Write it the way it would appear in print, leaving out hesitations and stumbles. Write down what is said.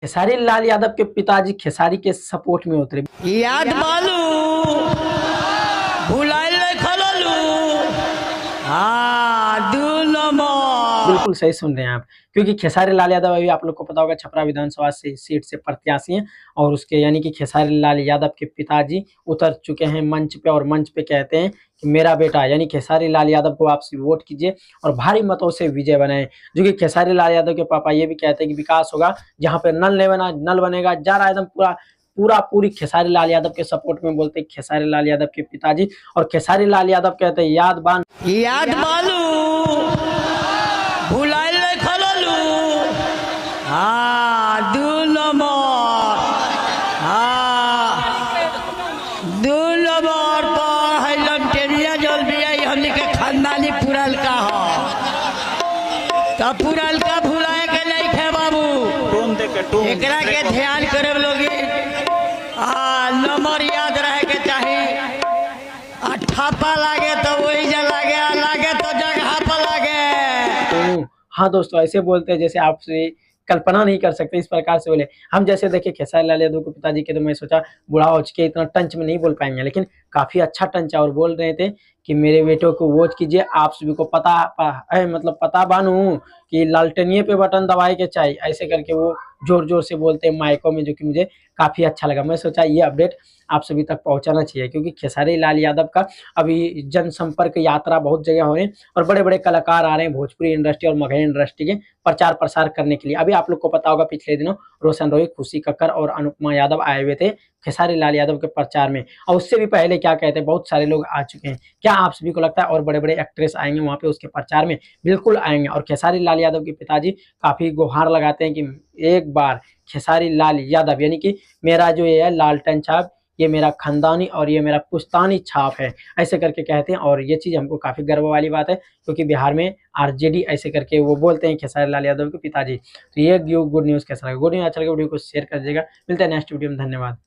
खेसारी लाल यादव के पिताजी खेसारी के सपोर्ट में उतरे। याद बालू भुलाइल खललू हाँ दू नंबर। बिल्कुल सही सुन रहे हैं आप, क्योंकि खेसारी लाल यादव अभी आप लोग को पता होगा छपरा विधानसभा से सीट से प्रत्याशी हैं और उसके यानी कि खेसारी लाल यादव के पिताजी उतर चुके हैं मंच पे और मंच पे कहते हैं कि मेरा बेटा यानी खेसारी लाल यादव को आप वोट कीजिए और भारी मतों से विजय बनाएं। जो कि खेसारी लाल यादव के पापा ये भी कहते हैं कि विकास होगा, जहाँ पे नल नहीं बना नल बनेगा। जा रहा एकदम पूरी खेसारी लाल यादव के सपोर्ट में बोलते हैं खेसारी लाल यादव के पिताजी। और खेसारी लाल यादव कहते हैं याद बालू भुलाइल खललू हाँ दू नंबर दू नंबर पर है लमटेरिया जल भी आई हमने के खानदानी पुरलका हो तो पुरलका भुलाए के नहीं थे बाबू। एकरा के ध्यान करे लोगी नंबर याद रहे के चाहिए। ठप्पा लागे तो वही जगह लागे तो जगह पर लागे। हाँ दोस्तों, ऐसे बोलते हैं जैसे आपसे कल्पना नहीं कर सकते, इस प्रकार से बोले। हम जैसे देखे खेसारी लाल यादव के पिताजी के, तो मैं सोचा बूढ़ा हो चुके इतना टंच में नहीं बोल पाएंगे, लेकिन काफी अच्छा टंच है और बोल रहे थे कि मेरे बेटों को वोट कीजिए। आप सभी को मतलब पता बानू कि लालटेनिए पे बटन दबाए के चाहिए, ऐसे करके वो जोर जोर से बोलते हैं माइकों में, जो कि मुझे काफी अच्छा लगा। मैं सोचा ये अपडेट आप सभी तक पहुंचाना चाहिए, क्योंकि खेसारी लाल यादव का अभी जनसंपर्क यात्रा बहुत जगह हो रहे हैं और बड़े बड़े कलाकार आ रहे हैं भोजपुरी इंडस्ट्री और मगही इंडस्ट्री के प्रचार प्रसार करने के लिए। अभी आप लोग को पता होगा पिछले दिनों रोशन रोहित, खुशी कक्कर और अनुपमा यादव आए हुए थे खेसारी लाल यादव के प्रचार में। और उससे भी पहले क्या कहते हैं, बहुत सारे लोग आ चुके हैं। क्या आप सभी को लगता है और बड़े बड़े एक्ट्रेस आएंगे वहां पे उसके प्रचार में? बिल्कुल आएंगे। और खेसारी लाल यादव के पिताजी काफी गुहार लगाते हैं कि एक बार खेसारी लाल यादव यानी कि मेरा जो ये है लालटेन छाप, ये मेरा खानदानी और ये मेरा पुश्तानी छाप है, ऐसे करके कहते हैं। और ये चीज़ हमको काफ़ी गर्व वाली बात है, क्योंकि बिहार में आरजेडी ऐसे करके वो बोलते हैं खेसारी लाल यादव के पिताजी। तो ये गुड न्यूज़ कैसा लगा? गुड न्यूज़ अच्छा लगा वीडियो को शेयर कर दीजिएगा। मिलते हैं नेक्स्ट वीडियो में, धन्यवाद।